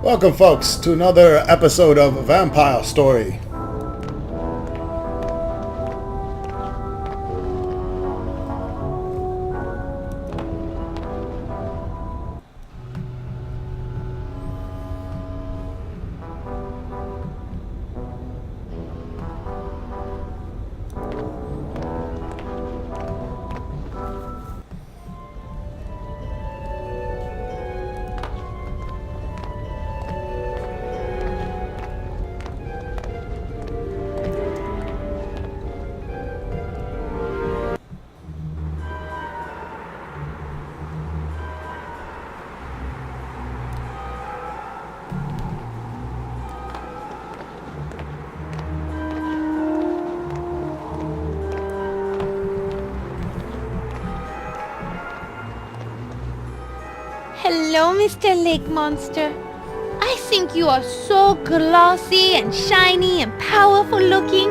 Welcome, folks, to another episode of Vampyre Story. Hello, Mr. Lake Monster. I think you are so glossy and shiny and powerful looking.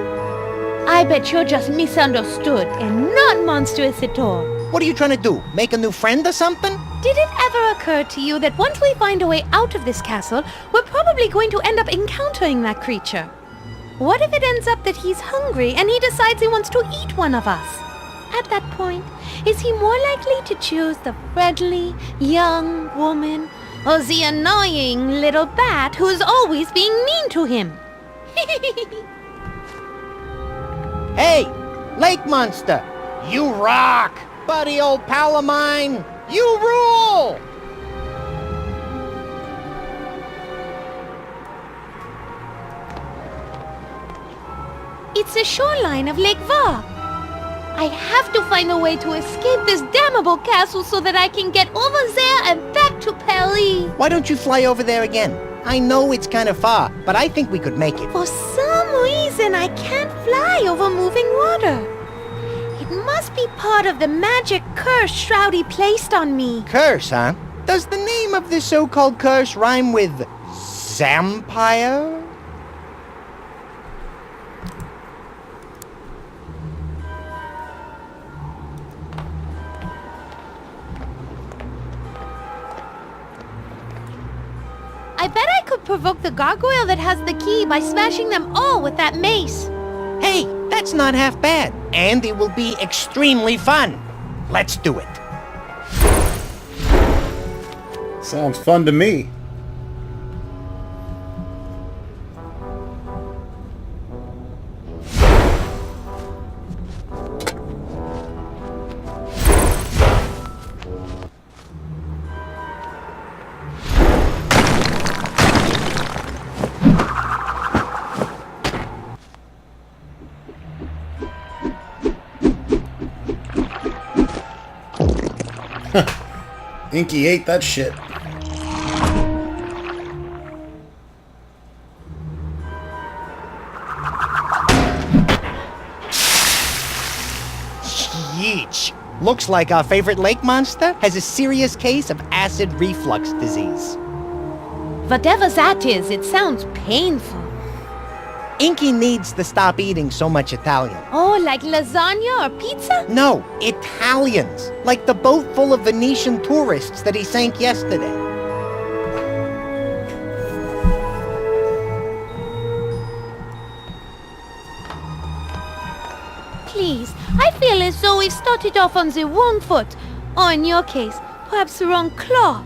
I bet you're just misunderstood and not monstrous at all. What are you trying to do? Make a new friend or something? Did it ever occur to you that once we find a way out of this castle, we're probably going to end up encountering that creature? What if it ends up that he's hungry and he decides he wants to eat one of us? At that point, is he more likely to choose the friendly, young woman or the annoying little bat who's always being mean to him? Hey, Lake Monster! You rock! Buddy old pal of mine! You rule! It's the shoreline of Lake Vampyre. I have to find a way to escape this damnable castle so that I can get over there and back to Paris. Why don't you fly over there again? I know it's kind of far, but I think we could make it. For some reason, I can't fly over moving water. It must be part of the magic curse Shroudy placed on me. Curse, huh? Does the name of this so-called curse rhyme with Vampyre? I bet I could provoke the gargoyle that has the key by smashing them all with that mace. Hey, that's not half bad. And it will be extremely fun. Let's do it. Sounds fun to me. Inky ate that shit. Yeesh. Looks like our favorite lake monster has a serious case of acid reflux disease. Whatever that is, it sounds painful. Inky needs to stop eating so much Italian. Oh, like lasagna or pizza? No, Italians. Like the boat full of Venetian tourists that he sank yesterday. Please, I feel as though we've started off on the wrong foot. Or in your case, perhaps the wrong claw.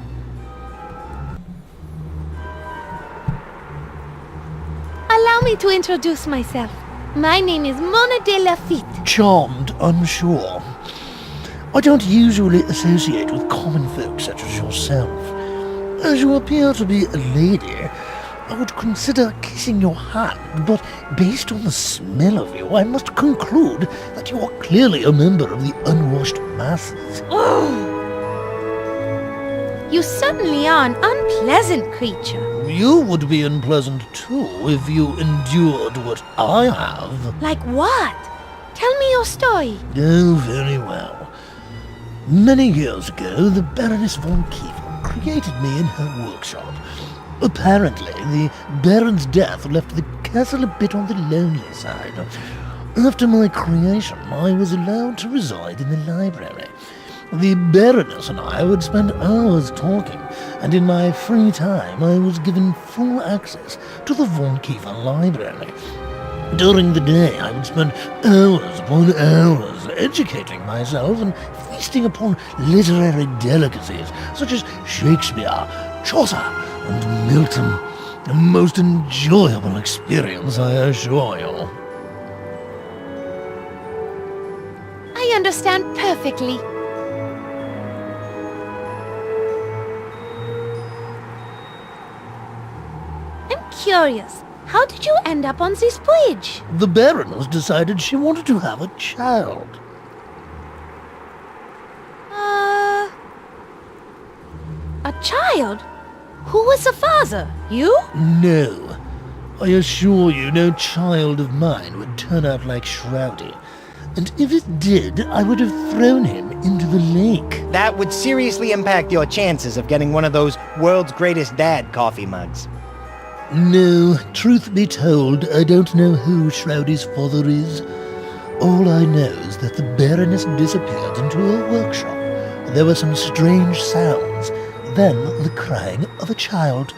Allow me to introduce myself. My name is Mona de Lafitte. Charmed, I'm sure. I don't usually associate with common folk such as yourself. As you appear to be a lady, I would consider kissing your hand, but based on the smell of you, I must conclude that you are clearly a member of the unwashed masses. Oh! You certainly are an unpleasant creature. You would be unpleasant too if you endured what I have. Like what? Tell me your story. Oh, very well. Many years ago, the Baroness von Kiefer created me in her workshop. Apparently, the Baron's death left the castle a bit on the lonely side. After my creation, I was allowed to reside in the library. The Baroness and I would spend hours talking, and in my free time I was given full access to the Vampyre library. During the day I would spend hours upon hours educating myself and feasting upon literary delicacies such as Shakespeare, Chaucer, and Milton. A most enjoyable experience, I assure you. I understand perfectly. I'm curious. How did you end up on this bridge? The Baroness decided she wanted to have a child. A child? Who was the father? You? No. I assure you no child of mine would turn out like Shroudy. And if it did, I would have thrown him into the lake. That would seriously impact your chances of getting one of those world's greatest dad coffee mugs. No, truth be told, I don't know who Shroudy's father is. All I know is that the Baroness disappeared into a workshop. There were some strange sounds, then the crying of a child.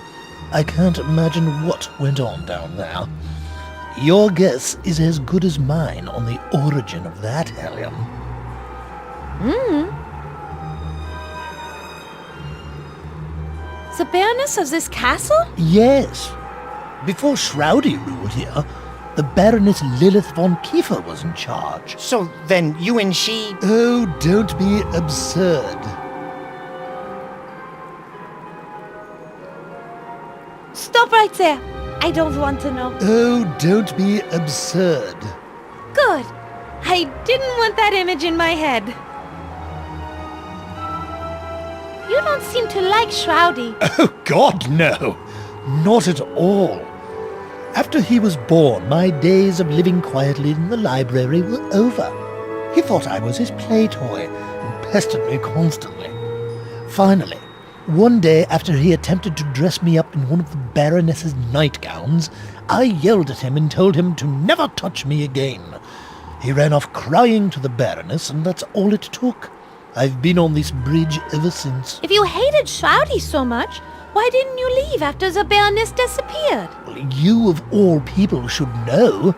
I can't imagine what went on down there. Your guess is as good as mine on the origin of that hellion. The Baroness of this castle? Yes. Before Shroudy ruled here, the Baroness Lilith von Kiefer was in charge. So then you and she... Oh, don't be absurd. Stop right there. I don't want to know. Oh, don't be absurd. Good. I didn't want that image in my head. You don't seem to like Shroudy. Oh, God, no. Not at all. After he was born, my days of living quietly in the library were over. He thought I was his play toy and pestered me constantly. Finally, one day after he attempted to dress me up in one of the Baroness's nightgowns, I yelled at him and told him to never touch me again. He ran off crying to the Baroness, and that's all it took. I've been on this bridge ever since. If you hated Shroudy so much, why didn't you leave after the Baroness disappeared? You of all people should know.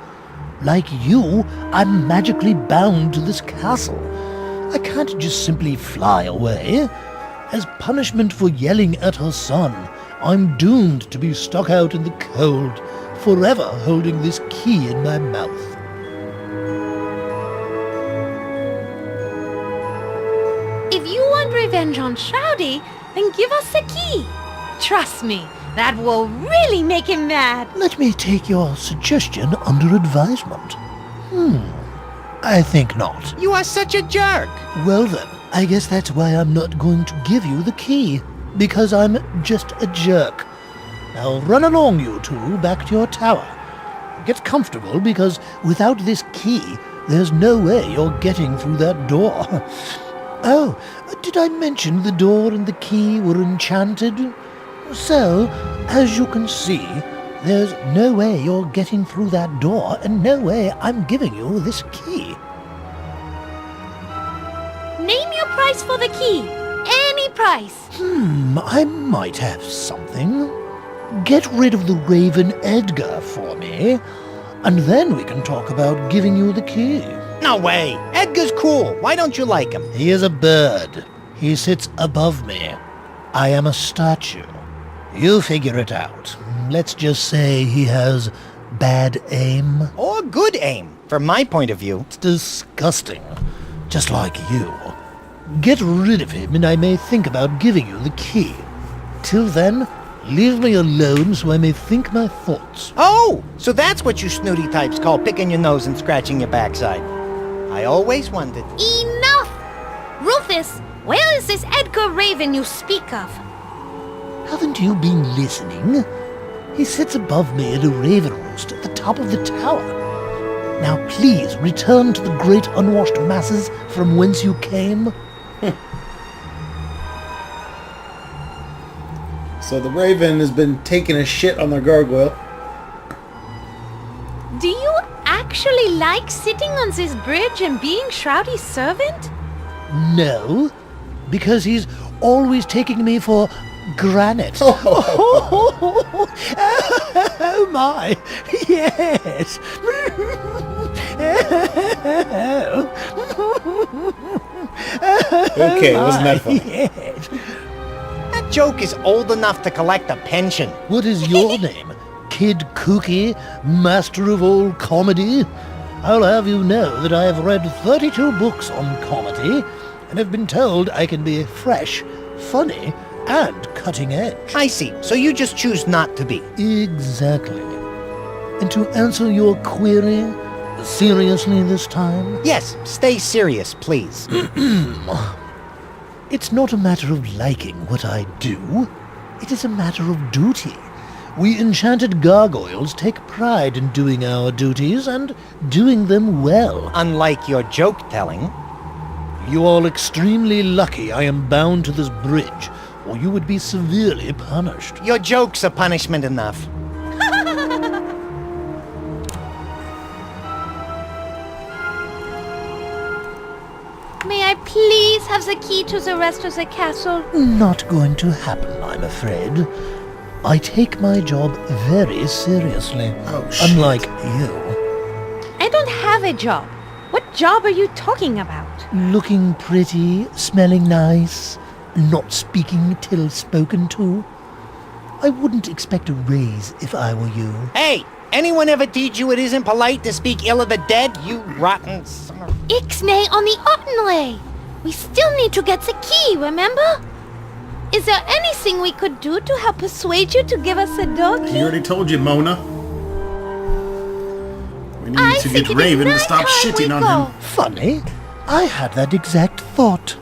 Like you, I'm magically bound to this castle. I can't just simply fly away. As punishment for yelling at her son, I'm doomed to be stuck out in the cold, forever holding this key in my mouth. If you want revenge on Shroudy, then give us the key. Trust me, that will really make him mad. Let me take your suggestion under advisement. I think not. You are such a jerk! Well then, I guess that's why I'm not going to give you the key. Because I'm just a jerk. Now run along, you two, back to your tower. Get comfortable, because without this key, there's no way you're getting through that door. Oh, did I mention the door and the key were enchanted? So, as you can see, there's no way you're getting through that door, and no way I'm giving you this key. Name your price for the key. Any price. I might have something. Get rid of the Raven Edgar for me, and then we can talk about giving you the key. No way! Edgar's cool. Why don't you like him? He is a bird. He sits above me. I am a statue. You figure it out. Let's just say he has bad aim. Or good aim, from my point of view. It's disgusting. Just like you. Get rid of him and I may think about giving you the key. Till then, leave me alone so I may think my thoughts. Oh! So that's what you snooty types call picking your nose and scratching your backside. I always wondered. Enough! Rufus, where is this Edgar Raven you speak of? Haven't you been listening? He sits above me in a raven roost at the top of the tower. Now please return to the great unwashed masses from whence you came. So the Raven has been taking a shit on the gargoyle. Do you actually like sitting on this bridge and being Shroudy's servant? No, because he's always taking me for granite. Oh my, yes. Okay, wasn't that funny? Yes. That joke is old enough to collect a pension. What is your name? Kid Kooky, master of all comedy? I'll have you know that I have read 32 books on comedy, and have been told I can be fresh, funny, and cutting edge. I see. So you just choose not to be. Exactly. And to answer your query, seriously this time? Yes, stay serious, please. It's not a matter of liking what I do. It is a matter of duty. We enchanted gargoyles take pride in doing our duties and doing them well. Unlike your joke-telling. You are extremely lucky I am bound to this bridge, or you would be severely punished. Your jokes are punishment enough. May I please have the key to the rest of the castle? Not going to happen, I'm afraid. I take my job very seriously, Oh, shit. unlike you. I don't have a job. What job are you talking about? Looking pretty, smelling nice, not speaking till spoken to. I wouldn't expect a raise if I were you. Hey, anyone ever teach you it isn't polite to speak ill of the dead, you rotten son of... Ixnay on the Ottenley! We still need to get the key, remember? Is there anything we could do to help persuade you to give us a dog He key? already told you, Mona. We need I to think get it is Raven to night stop time we shitting on go. him. Funny, I had that exact thought.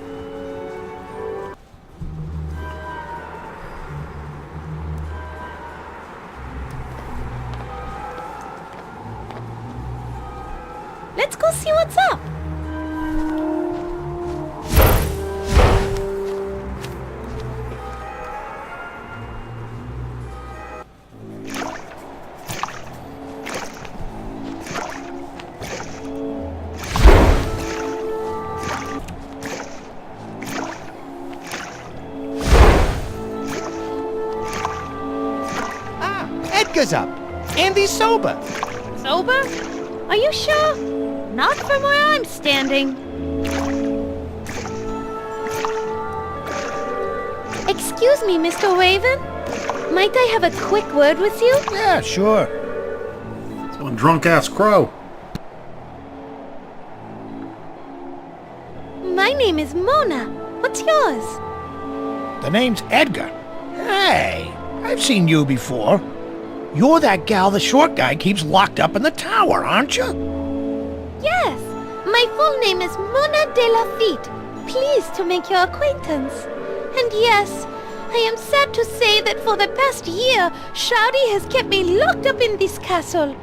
Let's go see what's up. Edgar's up. And he's sober. Sober? Are you sure? Not from where I'm standing. Excuse me, Mr. Raven. Might I have a quick word with you? Yeah, sure. It's one drunk-ass crow. My name is Mona. What's yours? The name's Edgar. Hey, I've seen you before. You're that gal the short guy keeps locked up in the tower, aren't you? Yes, my full name is Mona de Lafitte. Pleased to make your acquaintance. And yes, I am sad to say that for the past year, Shouty has kept me locked up in this castle.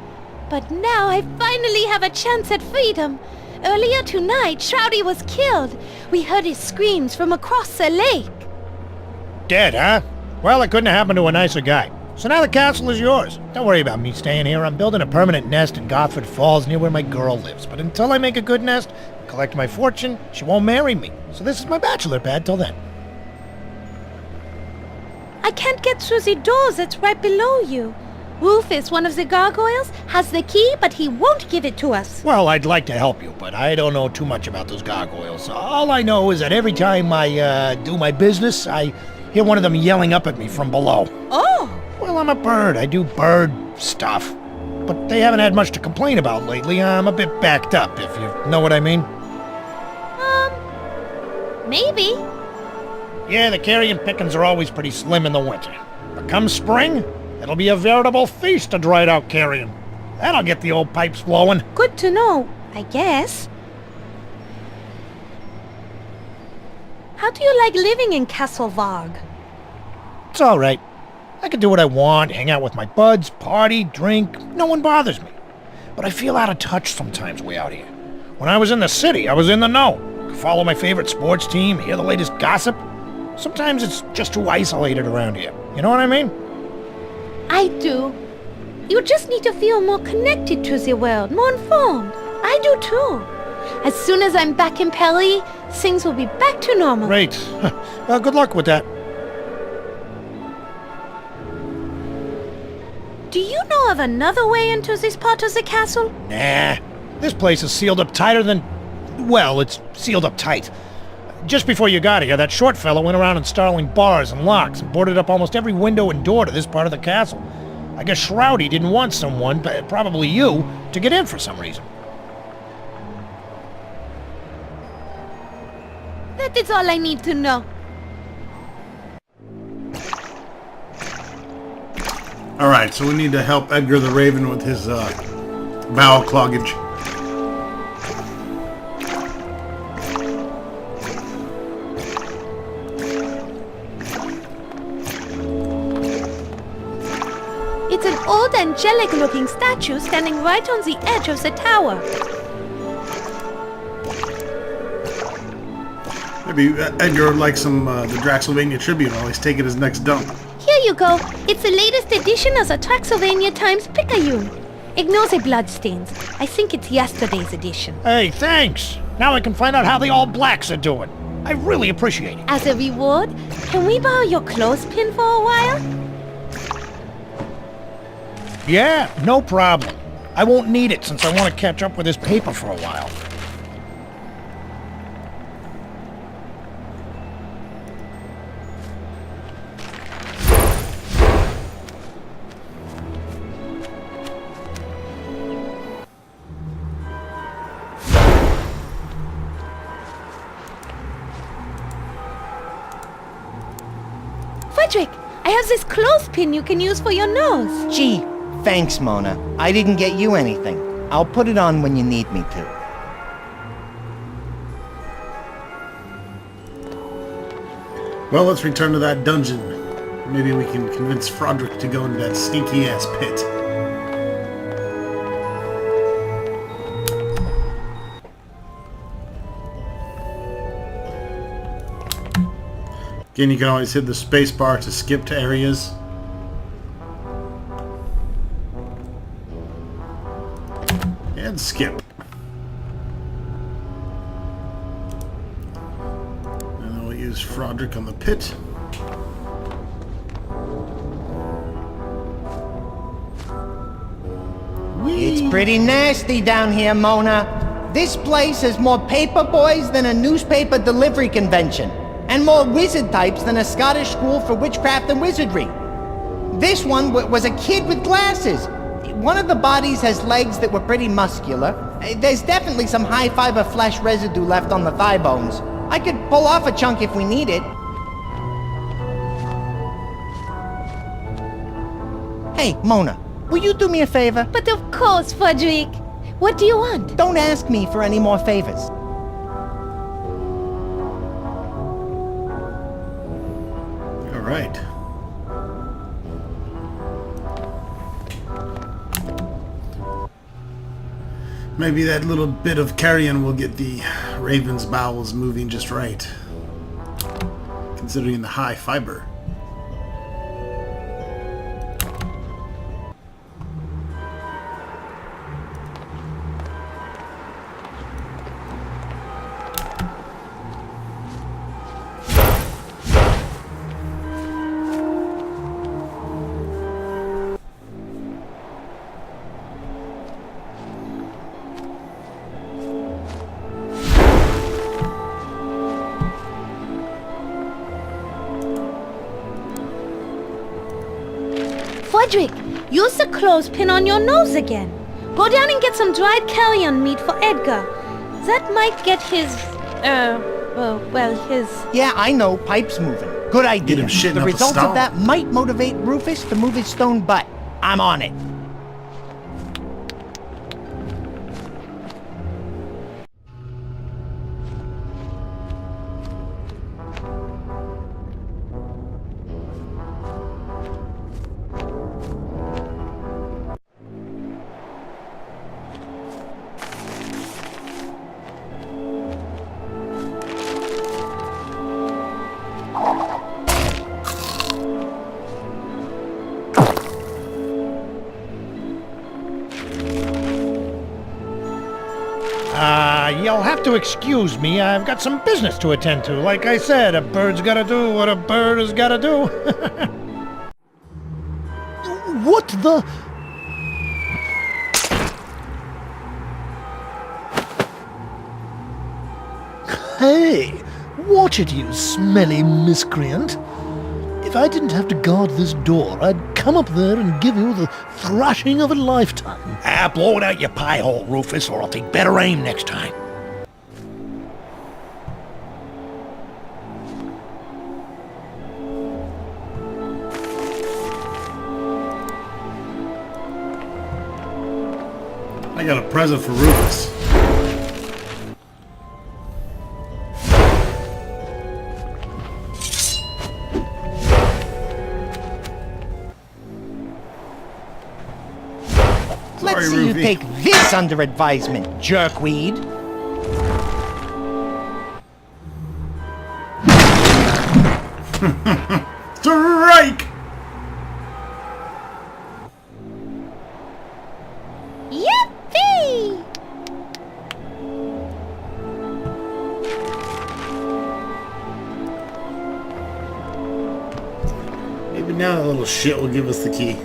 But now I finally have a chance at freedom. Earlier tonight, Shouty was killed. We heard his screams from across the lake. Dead, huh? Well, it couldn't have happened to a nicer guy. So now the castle is yours. Don't worry about me staying here. I'm building a permanent nest in Gosford Falls near where my girl lives. But until I make a good nest, collect my fortune, she won't marry me. So this is my bachelor pad till then. I can't get through the door that's right below you. Rufus, one of the gargoyles, has the key, but he won't give it to us. Well, I'd like to help you, but I don't know too much about those gargoyles. All I know is that every time I do my business, I hear one of them yelling up at me from below. Oh! Well, I'm a bird. I do bird stuff. But they haven't had much to complain about lately. I'm a bit backed up, if you know what I mean. Maybe. Yeah, the carrion pickings are always pretty slim in the winter. But come spring, it'll be a veritable feast of dried out carrion. That'll get the old pipes flowing. Good to know, I guess. How do you like living in Castle Varg? It's all right. I can do what I want, hang out with my buds, party, drink. No one bothers me. But I feel out of touch sometimes way out here. When I was in the city, I was in the know. Could follow my favorite sports team, hear the latest gossip. Sometimes it's just too isolated around here. You know what I mean? I do. You just need to feel more connected to the world, more informed. I do too. As soon as I'm back in Pelly, things will be back to normal. Great. Good luck with that. Do you know of another way into this part of the castle? Nah. This place is sealed up tighter than... Well, it's sealed up tight. Just before you got here, that short fellow went around installing bars and locks and boarded up almost every window and door to this part of the castle. I guess Shroudy didn't want someone, probably you, to get in for some reason. That is all I need to know. Alright, so we need to help Edgar the Raven with his bowel cloggage. It's an old angelic-looking statue standing right on the edge of the tower. Maybe Edgar would like some the Draxylvania Tribune while he's taking his next dump. Here you go. It's the latest edition of the Traxylvania Times Picayune. Ignore the bloodstains. I think it's yesterday's edition. Hey, thanks! Now I can find out how the All Blacks are doing. I really appreciate it. As a reward, can we borrow your clothespin for a while? Yeah, no problem. I won't need it since I want to catch up with this paper for a while. Frederick, I have this clothespin you can use for your nose. Gee, thanks, Mona. I didn't get you anything. I'll put it on when you need me to. Well, let's return to that dungeon. Maybe we can convince Frodrick to go into that stinky-ass pit. Again, you can always hit the space bar to skip to areas. And skip. And then we'll use Frodrick on the pit. It's pretty nasty down here, Mona. This place has more paper boys than a newspaper delivery convention, and more wizard types than a Scottish school for witchcraft and wizardry. This one was a kid with glasses. One of the bodies has legs that were pretty muscular. There's definitely some high-fiber flesh residue left on the thigh bones. I could pull off a chunk if we need it. Hey, Mona, will you do me a favor? But of course, Frederick. What do you want? Don't ask me for any more favors. All right. Maybe that little bit of carrion will get the Raven's bowels moving just right, considering the high fiber. Frederick, use the clothespin on your nose again. Go down and get some dried carrion meat for Edgar. That might get his, his... Yeah, I know, pipe's moving. Good idea. Get him shitting The up a results stone. of that might motivate Rufus to move his stone butt. I'm on it. you'll have to excuse me. I've got some business to attend to. Like I said, a bird's gotta do what a bird has gotta do. What the... Hey! Watch it, you smelly miscreant! If I didn't have to guard this door, I'd come up there and give you the thrashing of a lifetime. Blow it out your pie hole, Rufus, or I'll take better aim next time. I got a present for Rufus. Let's see you Rufy. take this under advisement, jerkweed. Strike! Yippee! Maybe now that little shit will give us the key.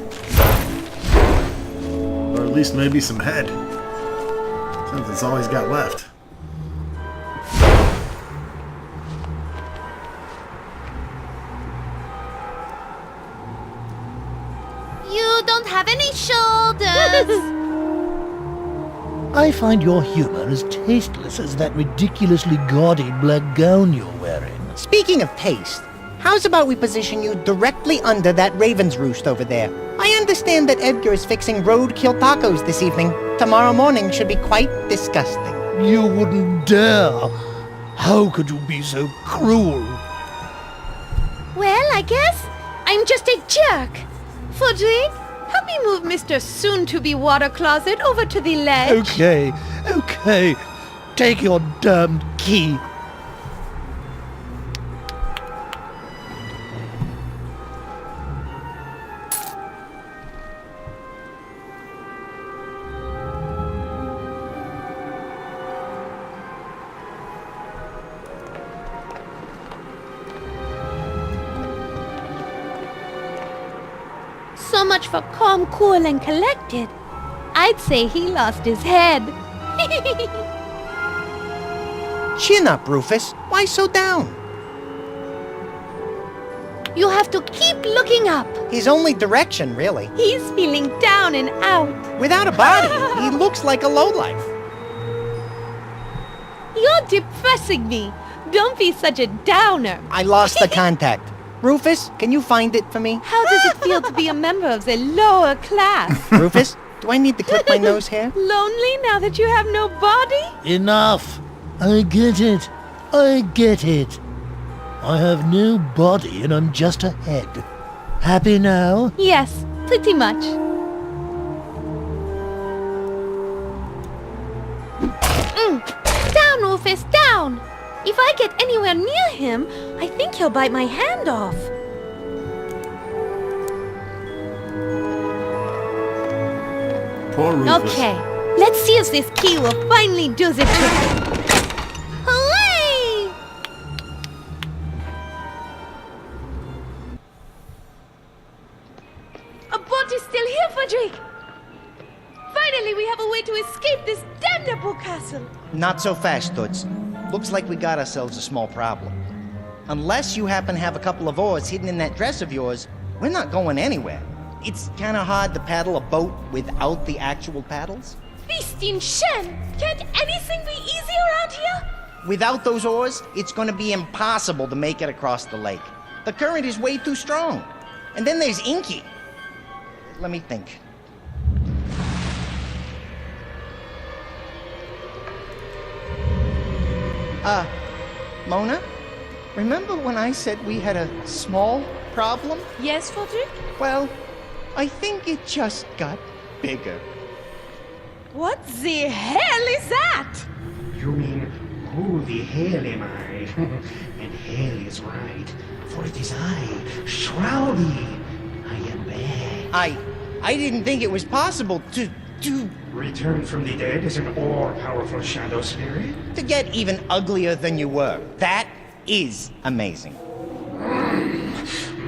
Or at least maybe some head. Since it's all he's got left. You don't have any shoulders! I find your humor as tasteless as that ridiculously gaudy black gown you're wearing. Speaking of taste, how's about we position you directly under that raven's roost over there? I understand that Edgar is fixing roadkill tacos this evening. Tomorrow morning should be quite disgusting. You wouldn't dare! How could you be so cruel? Well, I guess I'm just a jerk. Fudrick, help me move Mr. Soon-to-be water closet over to the ledge. Okay. Take your damned key. So much for calm, cool, and collected. I'd say he lost his head. Chin up, Rufus. Why so down? You have to keep looking up. His only direction, really. He's feeling down and out. Without a body, he looks like a lowlife. You're depressing me. Don't be such a downer. I lost the contact. Rufus, can you find it for me? How does it feel to be a member of the lower class? Rufus, do I need to clip my nose hair? Lonely now that you have no body? Enough! I get it. I have no body and I'm just a head. Happy now? Yes, pretty much. Down, Rufus, down! If I get anywhere near him, I think he'll bite my hand off. Poor Rufus. Okay, let's see if this key will finally do the trick. Hooray! A boat is still here, Frederick! Finally, we have a way to escape this damnable castle. Not so fast, Toots. Looks like we got ourselves a small problem. Unless you happen to have a couple of oars hidden in that dress of yours, we're not going anywhere. It's kind of hard to paddle a boat without the actual paddles. Feasting Shen! Can't anything be easy around here? Without those oars, it's going to be impossible to make it across the lake. The current is way too strong. And then there's Inky. Let me think. Mona? Remember when I said we had a small problem? Yes, Frederick? Well, I think it just got bigger. What the hell is that? You mean, who the hell am I? And hell is right, for it is I, Shroudy. I am back. I didn't think it was possible to Returned from the dead as an all-powerful shadow spirit? To get even uglier than you were. That is amazing.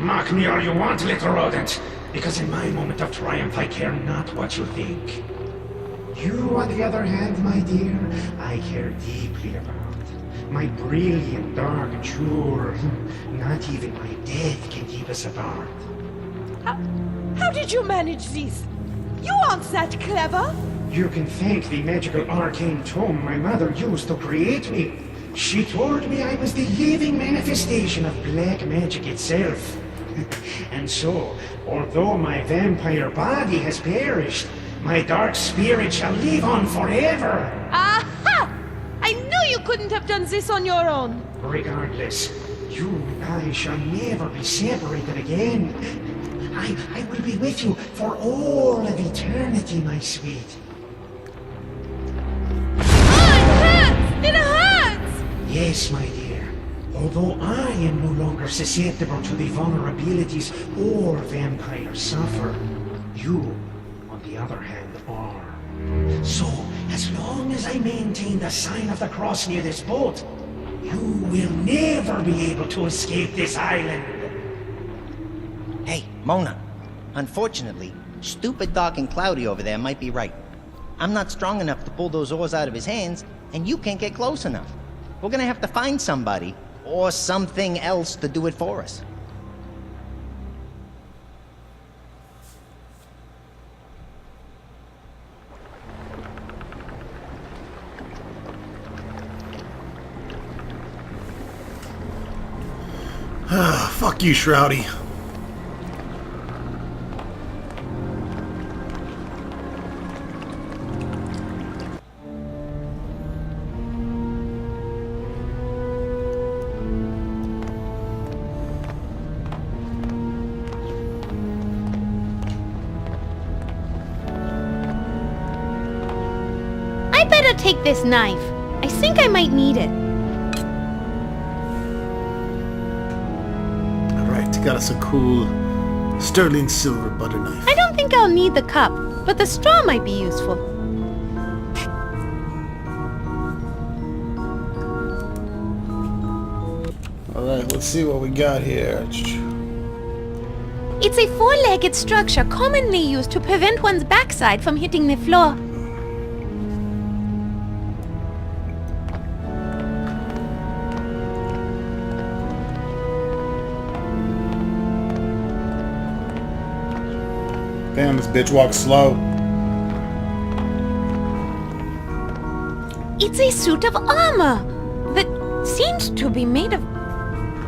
Mock me all you want, little rodent, because in my moment of triumph I care not what you think. You, on the other hand, my dear, I care deeply about. My brilliant, dark jewel. Not even my death can keep us apart. How did you manage this? You aren't that clever. You can thank the magical arcane tome my mother used to create me. She told me I was the living manifestation of black magic itself. And so, although my vampire body has perished, my dark spirit shall live on forever. Aha! I knew you couldn't have done this on your own. Regardless, you and I shall never be separated again. I will be with you for all of eternity, my sweet. It hurts! Yes, my dear. Although I am no longer susceptible to the vulnerabilities all vampires suffer, you, on the other hand, are. So, as long as I maintain the sign of the cross near this boat, you will never be able to escape this island. Hey, Mona. Unfortunately, stupid Dark and Cloudy over there might be right. I'm not strong enough to pull those oars out of his hands, and you can't get close enough. We're gonna have to find somebody, or something else to do it for us. Fuck you, Shroudy. I better take this knife. I think I might need it. Alright, got us a cool sterling silver butter knife. I don't think I'll need the cup, but the straw might be useful. Alright, let's see what we got here. It's a four-legged structure commonly used to prevent one's backside from hitting the floor. Damn, this bitch walks slow. It's a suit of armor that seems to be made of...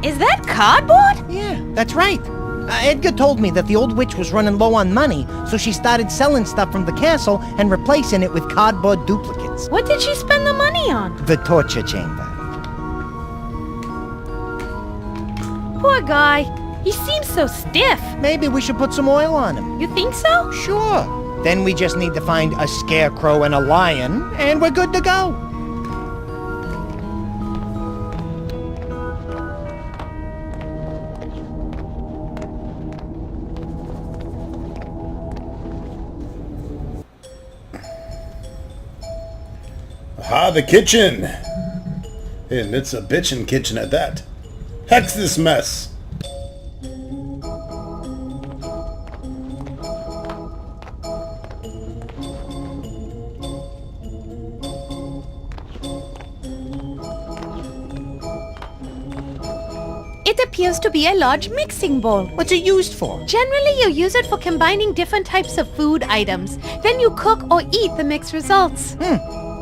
Is that cardboard? Yeah, that's right. Edgar told me that the old witch was running low on money, so she started selling stuff from the castle and replacing it with cardboard duplicates. What did she spend the money on? The torture chamber. Poor guy. He seems so stiff. Maybe we should put some oil on him. You think so? Sure. Then we just need to find a scarecrow and a lion, and we're good to go. Aha, the kitchen! And it's a bitchin' kitchen at that. Hex this mess! It appears to be a large mixing bowl. What's it used for? Generally, you use it for combining different types of food items. Then you cook or eat the mixed results.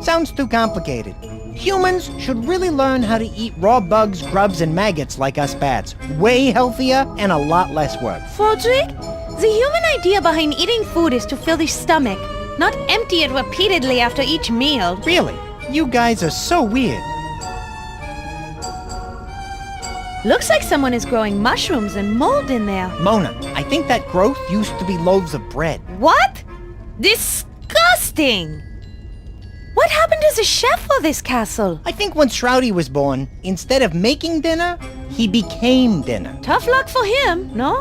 Sounds too complicated. Humans should really learn how to eat raw bugs, grubs, and maggots like us bats. Way healthier and a lot less work. Frederick, the human idea behind eating food is to fill the stomach, not empty it repeatedly after each meal. Really? You guys are so weird. Looks like someone is growing mushrooms and mold in there. Mona, I think that growth used to be loaves of bread. What? Disgusting! What happened to the chef for this castle? I think when Shroudy was born, instead of making dinner, he became dinner. Tough luck for him, no?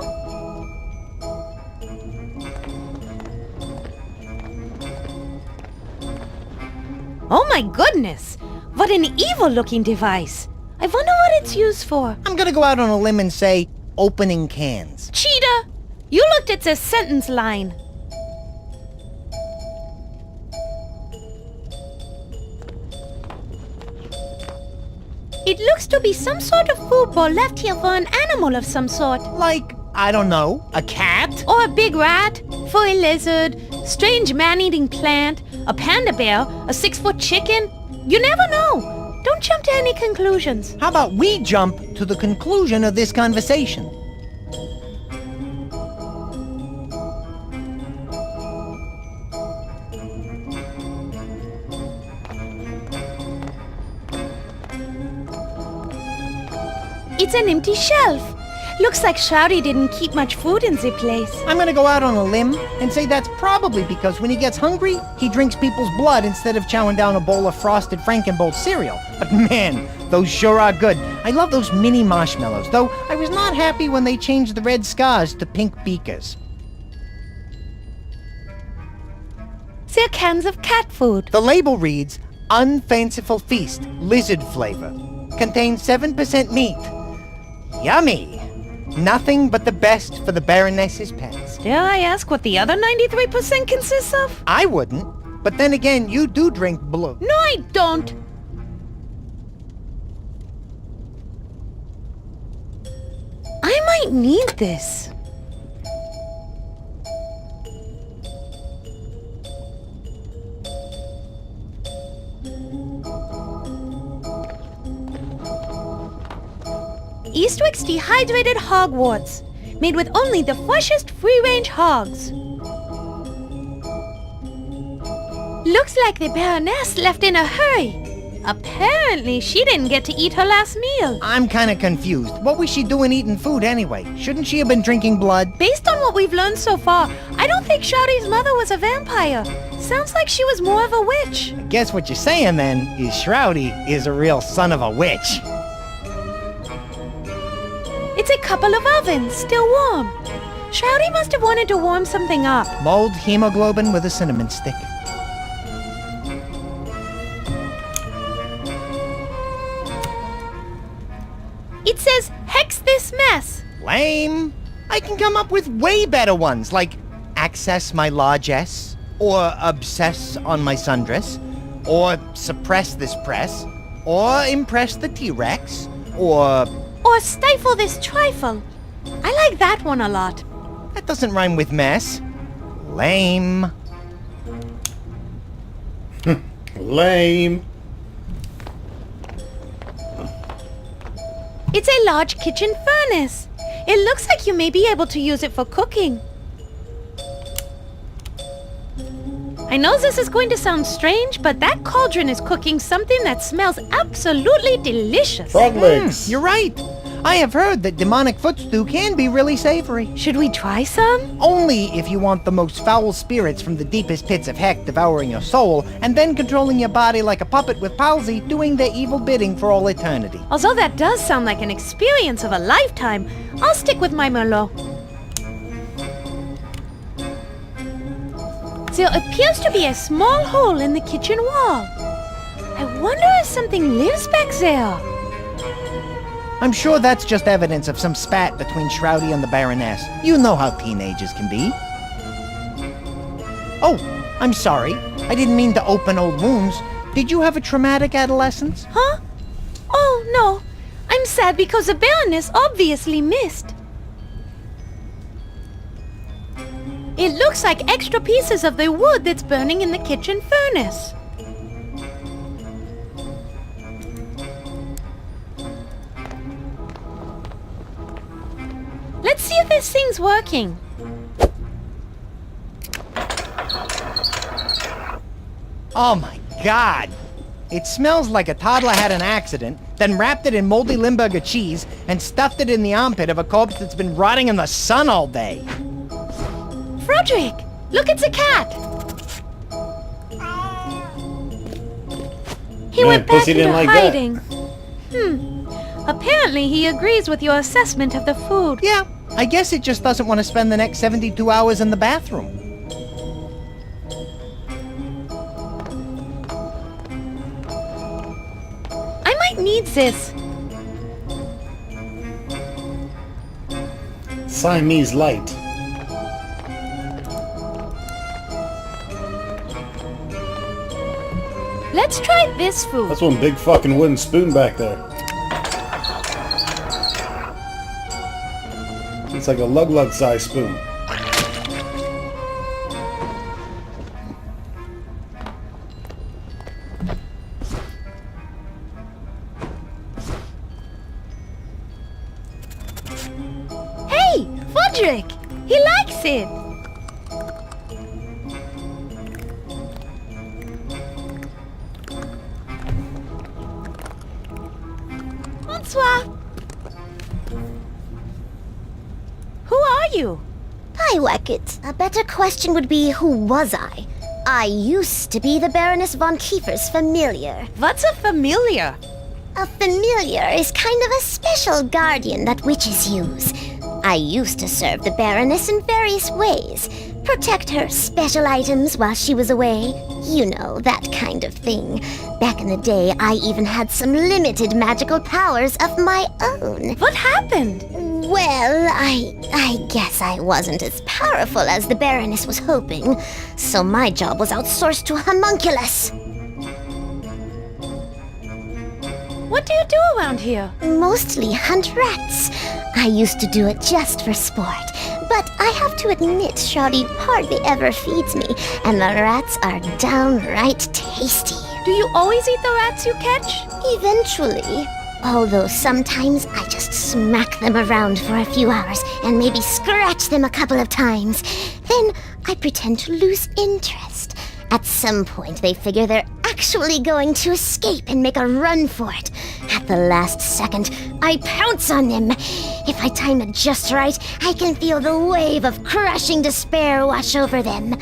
my goodness! What an evil-looking device! I wonder what it's used for. I'm gonna go out on a limb and say, opening cans. Cheetah! You looked at the sentence line. It looks to be some sort of food ball left here for an animal of some sort. Like, I don't know, a cat? Or a big rat, for a lizard, strange man-eating plant, a panda bear, a 6-foot chicken. You never know. Don't jump to any conclusions. How about we jump to the conclusion of this conversation? It's an empty shelf. Looks like Shroudy didn't keep much food in the place. I'm gonna go out on a limb and say that's probably because when he gets hungry, he drinks people's blood instead of chowing down a bowl of frosted Frankenbolt cereal. But man, those sure are good. I love those mini marshmallows, though I was not happy when they changed the red scars to pink beakers. They're cans of cat food. The label reads, Unfanciful Feast, Lizard Flavor. Contains 7% meat. Yummy! Nothing but the best for the Baroness's pets. Dare I ask what the other 93% consists of? I wouldn't, but then again, you do drink blue. No, I don't. I might need this. Eastwick's dehydrated hogwarts, made with only the freshest free-range hogs. Looks like the Baroness left in a hurry. Apparently, she didn't get to eat her last meal. I'm kinda confused. What was she doing eating food anyway? Shouldn't she have been drinking blood? Based on what we've learned so far, I don't think Shroudy's mother was a vampire. Sounds like she was more of a witch. I guess what you're saying then is Shroudy is a real son of a witch. It's a couple of ovens, still warm. Shroudy must have wanted to warm something up. Mulled hemoglobin with a cinnamon stick. It says, hex this mess. Lame. I can come up with way better ones, like access my largesse, or obsess on my sundress, or suppress this press, or impress the T-Rex, or... Or stifle this trifle. I like that one a lot. That doesn't rhyme with mess. Lame. Lame. It's a large kitchen furnace. It looks like you may be able to use it for cooking. I know this is going to sound strange, but that cauldron is cooking something that smells absolutely delicious. Frog legs. You're right. I have heard that demonic foot stew can be really savory. Should we try some? Only if you want the most foul spirits from the deepest pits of heck devouring your soul, and then controlling your body like a puppet with palsy, doing their evil bidding for all eternity. Although that does sound like an experience of a lifetime, I'll stick with my Merlot. There appears to be a small hole in the kitchen wall. I wonder if something lives back there. I'm sure that's just evidence of some spat between Shroudy and the Baroness. You know how teenagers can be. Oh, I'm sorry. I didn't mean to open old wounds. Did you have a traumatic adolescence? Huh? Oh, no. I'm sad because the Baroness obviously missed. It looks like extra pieces of the wood that's burning in the kitchen furnace. Let's see if this thing's working. Oh my god! It smells like a toddler had an accident, then wrapped it in moldy Limburger cheese and stuffed it in the armpit of a corpse that's been rotting in the sun all day. Frederick, look at the cat. He went back Pussy into didn't like that. hiding. Apparently he agrees with your assessment of the food. Yeah, I guess it just doesn't want to spend the next 72 hours in the bathroom. Roderick needs this. Siamese light. Let's try this food. That's one big fucking wooden spoon back there. It's like a lug-lug size spoon. Hey, Roderick! He likes it! Bonsoir! Who are you? I whack it. A better question would be, who was I? I used to be the Baroness von Kiefer's familiar. What's a familiar? A familiar is kind of a special guardian that witches use. I used to serve the Baroness in various ways. Protect her special items while she was away. You know, that kind of thing. Back in the day, I even had some limited magical powers of my own. What happened? Well, I guess I wasn't as powerful as the Baroness was hoping, so my job was outsourced to a homunculus. What do you do around here? Mostly hunt rats. I used to do it just for sport, but I have to admit Shawty hardly ever feeds me, and the rats are downright tasty. Do you always eat the rats you catch? Eventually. Although sometimes I just smack them around for a few hours and maybe scratch them a couple of times. Then I pretend to lose interest. At some point they figure they're actually going to escape and make a run for it. At the last second, I pounce on them. If I time it just right, I can feel the wave of crushing despair wash over them.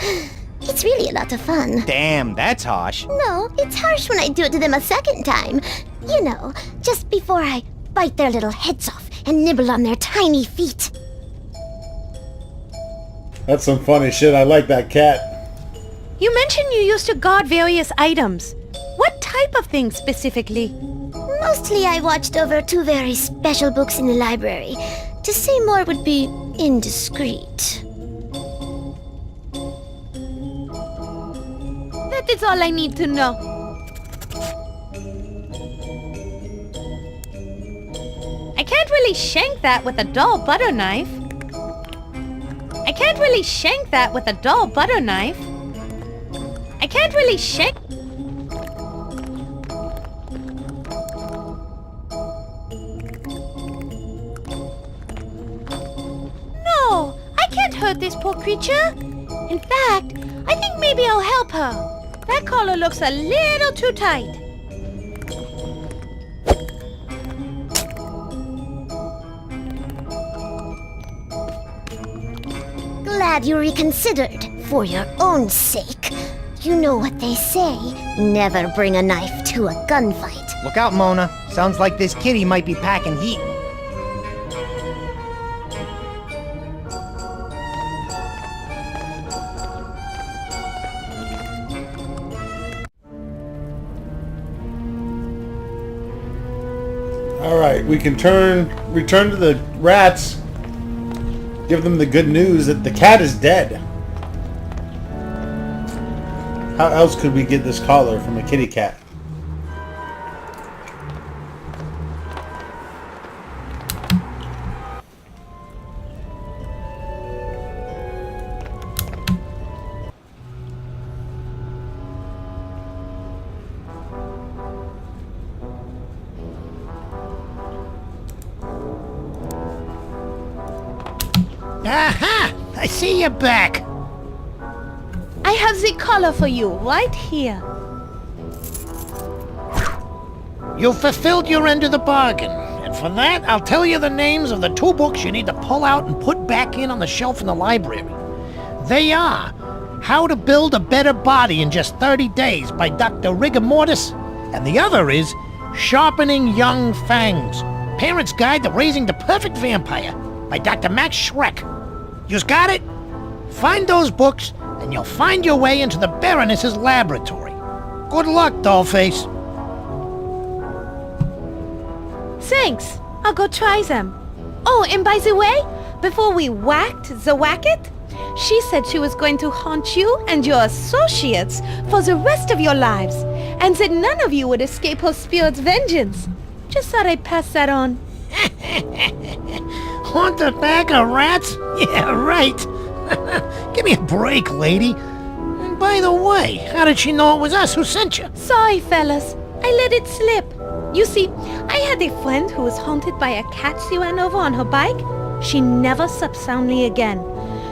It's really a lot of fun. Damn, that's harsh. No, it's harsh when I do it to them a second time. You know, just before I bite their little heads off and nibble on their tiny feet. That's some funny shit. I like that cat. You mentioned you used to guard various items. What type of things specifically? Mostly I watched over 2 very special books in the library. To say more would be indiscreet. That is all I need to know. I can't really shank that with a dull butter knife. I can't really shank that with a dull butter knife. I can't really shank... No, I can't hurt this poor creature. In fact, I think maybe I'll help her. That collar looks a little too tight. Glad you reconsidered, for your own sake. You know what they say, never bring a knife to a gunfight. Look out, Mona. Sounds like this kitty might be packing heat. Alright, we can return to the rats. Give them the good news that the cat is dead. How else could we get this collar from a kitty cat? Aha! I see you back. I have the collar for you right here. You fulfilled your end of the bargain. And for that, I'll tell you the names of the 2 books you need to pull out and put back in on the shelf in the library. They are How to Build a Better Body in Just 30 Days by Dr. Rigor Mortis, and the other is Sharpening Young Fangs, Parent's Guide to Raising the Perfect Vampire by Dr. Max Schreck. You got it? Find those books, and you'll find your way into the Baroness's laboratory. Good luck, Dollface. Thanks. I'll go try them. Oh, and by the way, before we whacked the whacket, she said she was going to haunt you and your associates for the rest of your lives, and that none of you would escape her spirit's vengeance. Just thought I'd pass that on. Haunt the bag of rats? Yeah, right. Give me a break, lady. And by the way, how did she know it was us who sent you? Sorry, fellas. I let it slip. You see, I had a friend who was haunted by a cat she ran over on her bike. She never slept soundly again.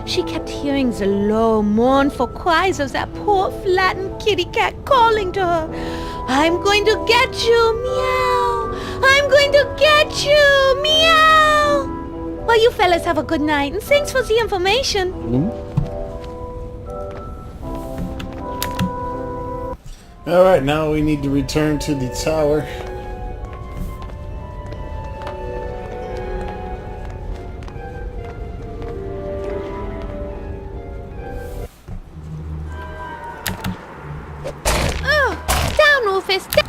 She kept hearing the low, mournful cries of that poor, flattened kitty cat calling to her. I'm going to get you, meow. I'm going to get you, meow. Well, you fellas have a good night, and thanks for the information. Alright, now we need to return to the tower. Oh, down, Rufus, down!